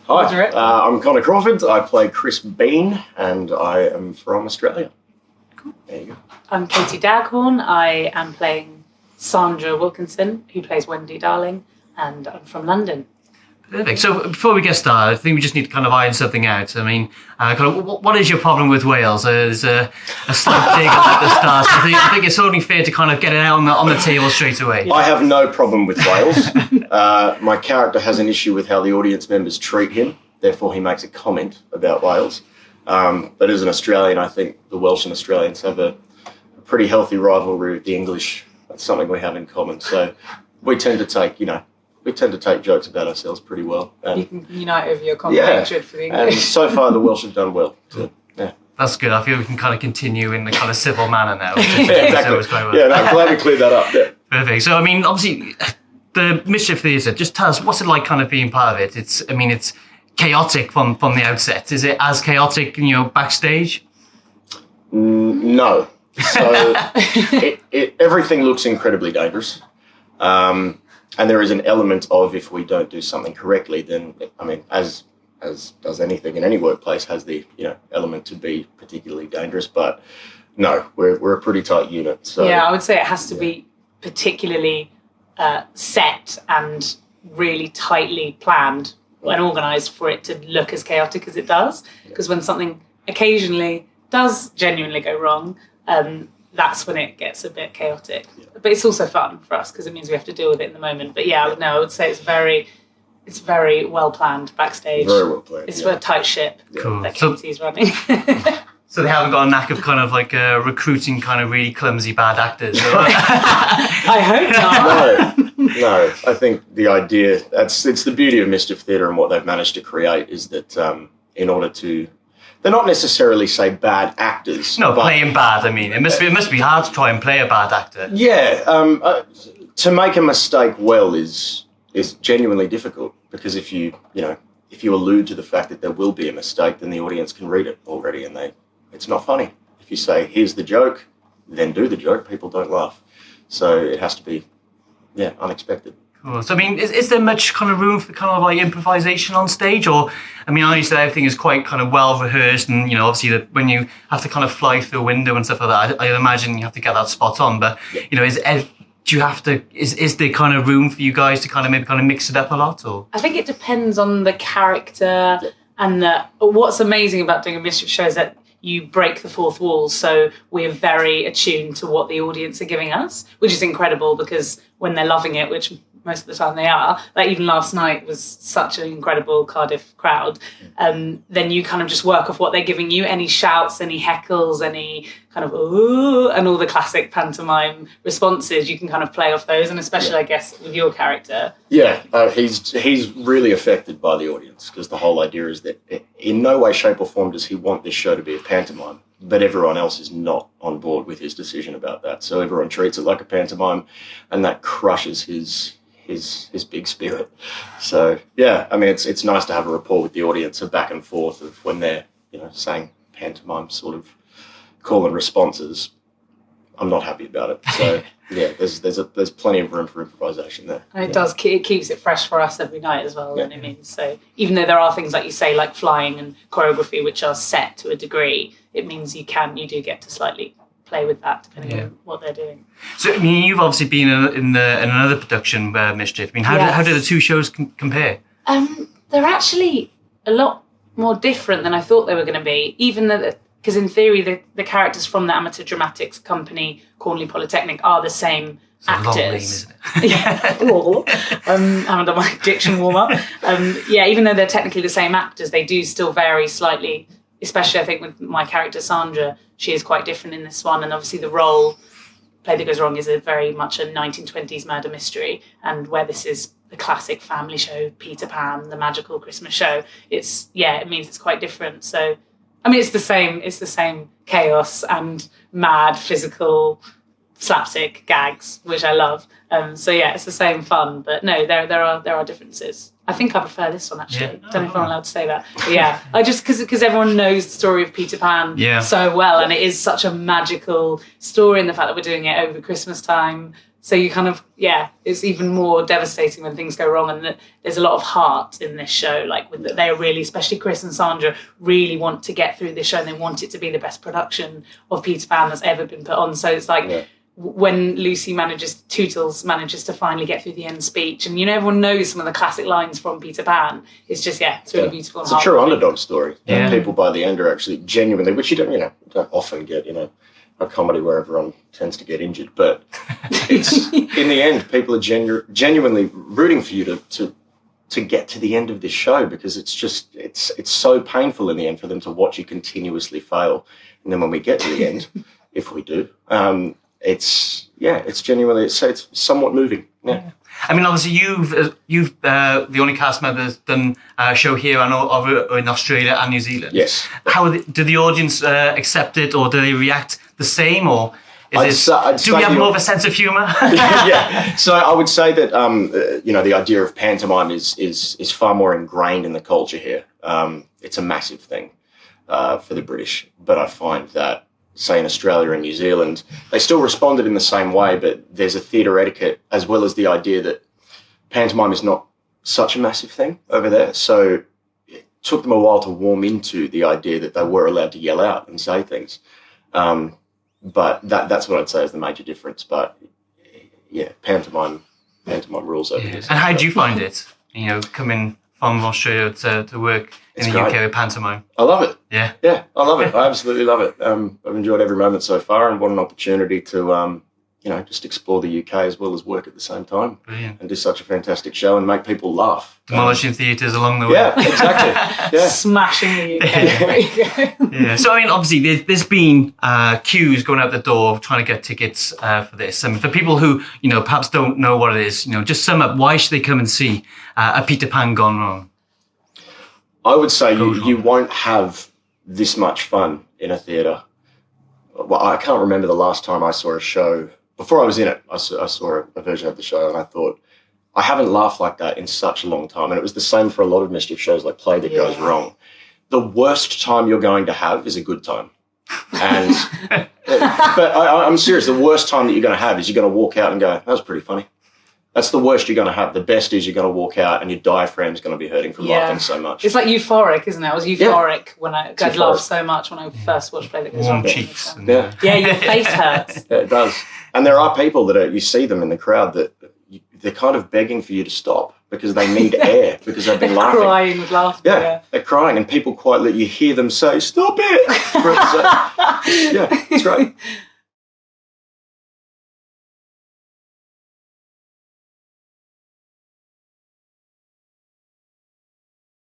Hi, I'm Connor Crawford. I play Chris Bean, and I am from Australia. Cool. There you go. I'm Katie Daghorn. I am playing Sandra Wilkinson, who plays Wendy Darling, and I'm from London. Perfect. So before we get started, I think we just need to kind of iron something out. I mean, what is your problem with Wales? There's a slight dig at the start. I think it's only fair to kind of get it out on the table straight away. I have no problem with Wales. My character has an issue with how the audience members treat him. Therefore, he makes a comment about Wales. But as an Australian, I think the Welsh and Australians have a pretty healthy rivalry with the English. That's something we have in common. So we tend to take jokes about ourselves pretty well. You can unite over your common hatred for the English. And so far the Welsh have done well. So, yeah. That's good. I feel we can kind of continue in the kind of civil manner now. Exactly. Quite well. Yeah, no, I'm glad we cleared that up. Yeah. Perfect. So, I mean, obviously, the Mischief Theatre, just tell us, what's it like kind of being part of it? It's chaotic from the outset. Is it as chaotic, backstage? No. So everything looks incredibly dangerous. And there is an element of, if we don't do something correctly, then, I mean, as does anything in any workplace, has the element to be particularly dangerous. But no, we're a pretty tight unit. So yeah, I would say it has to be particularly set and really tightly planned and organised for it to look as chaotic as it does. Because when something occasionally does genuinely go wrong, that's when it gets a bit chaotic. Yeah. But it's also fun for us because it means we have to deal with it in the moment. But yeah, I would say it's very well planned backstage. Very well planned. It's a tight ship that Katie's running. So they haven't got a knack of kind of like recruiting kind of really clumsy bad actors. I hope not. No. I think the idea, it's the beauty of Mischief Theatre and what they've managed to create is that in order to, they're not necessarily, say, bad actors. No, playing bad. I mean, it must be hard to try and play a bad actor. Yeah, to make a mistake well is genuinely difficult because if you allude to the fact that there will be a mistake, then the audience can read it already, and it's not funny. If you say here's the joke, then do the joke, people don't laugh. So it has to be, unexpected. Cool. So, I mean, is there much kind of room for kind of like improvisation on stage? Or, I mean, I know you said everything is quite kind of well rehearsed and, obviously that when you have to kind of fly through a window and stuff like that, I imagine you have to get that spot on. But, is there kind of room for you guys to kind of maybe kind of mix it up a lot? Or I think it depends on the character and what's amazing about doing a Mischief show is that you break the fourth wall, so we're very attuned to what the audience are giving us, which is incredible because when they're loving it, which most of the time they are, like even last night was such an incredible Cardiff crowd, then you kind of just work off what they're giving you, any shouts, any heckles, any kind of ooh, and all the classic pantomime responses, you can kind of play off those, and especially I guess with your character. Yeah, he's really affected by the audience because the whole idea is that in no way, shape or form does he want this show to be a pantomime, but everyone else is not on board with his decision about that. So everyone treats it like a pantomime and that crushes his big spirit. So yeah, I mean it's nice to have a rapport with the audience, a back and forth of when they're saying pantomime sort of call and responses. I'm not happy about it. So yeah, there's plenty of room for improvisation there. And it keeps it fresh for us every night as well. Yeah. And it means so even though there are things like you say like flying and choreography which are set to a degree, it means you do get to slightly play with that depending on what they're doing. So I mean, you've obviously been in another production, Mischief. I mean, how do the two shows compare? They're actually a lot more different than I thought they were going to be. Even though, because in theory, the characters from the amateur dramatics company, Cornley Polytechnic, are the same actors. Long name, isn't it? Yeah. I haven't done my diction warm up. Even though they're technically the same actors, they do still vary slightly. Especially, I think, with my character Sandra, she is quite different in this one. And obviously the role, Play That Goes Wrong, is very much a 1920s murder mystery. And where this is the classic family show, Peter Pan, the magical Christmas show, it means it's quite different. So, I mean, it's the same chaos and mad physical slapstick gags, which I love. It's the same fun. But no, there are differences. I think I prefer this one, actually. Yeah. Don't know if I'm allowed to say that. But yeah, I just, because everyone knows the story of Peter Pan so well, and it is such a magical story, and the fact that we're doing it over Christmas time, So you kind of, it's even more devastating when things go wrong, and that there's a lot of heart in this show. Like they are really, especially Chris and Sandra, really want to get through this show, and they want it to be the best production of Peter Pan that's ever been put on. So it's like when Tootles manages to finally get through the end speech, and everyone knows some of the classic lines from Peter Pan. It's just it's really beautiful. It's a true underdog story. And people by the end are actually genuinely, which you don't often get, a comedy where everyone tends to get injured, but it's in the end people are genuinely rooting for you to get to the end of this show, because it's so painful in the end for them to watch you continuously fail, and then when we get to the end, if we do, it's genuinely it's somewhat moving. I mean, obviously you've the only cast member that's done a show here and over in Australia and New Zealand. Yes. Do the audience accept it, or do they react the same, or do we have more of a sense of humour? So I would say that the idea of pantomime is far more ingrained in the culture here. It's a massive thing for the British, but I find that, say, in Australia and New Zealand, they still responded in the same way, but there's a theatre etiquette, as well as the idea that pantomime is not such a massive thing over there. So it took them a while to warm into the idea that they were allowed to yell out and say things. But that's what I'd say is the major difference. But pantomime rules over here. And how do you find it? Coming from Australia to work in the UK with pantomime. I love it. Yeah, I love it. I absolutely love it. I've enjoyed every moment so far, and what an opportunity to just explore the UK as well as work at the same time. Brilliant. And do such a fantastic show and make people laugh. Demolishing theatres along the way. Yeah, exactly. Yeah. Smashing the UK. Yeah. So, I mean, obviously, there's been queues going out the door trying to get tickets for this. And for people who, perhaps don't know what it is, just sum up, why should they come and see a Peter Pan gone wrong? I would say you won't have this much fun in a theatre. Well, I can't remember the last time I saw a show. Before I was in it, I saw a version of the show, and I thought, I haven't laughed like that in such a long time. And it was the same for a lot of Mischief shows, like Play That Goes Wrong. The worst time you're going to have is a good time. And but I'm serious. The worst time that you're going to have is you're going to walk out and go, that was pretty funny. That's the worst you're going to have. The best is you're going to walk out and your diaphragm's going to be hurting from laughing so much. It's like euphoric, isn't it? I was euphoric when I laughed so much when I first watched Play That Goes Wrong. Warm cheeks. Your face hurts. Yeah, it does. And there are people that you see them in the crowd that they're kind of begging for you to stop because they need air because they've been laughing. Crying with laughter. Yeah, they're crying, and people quietly, you hear them say, "Stop it!" It's great.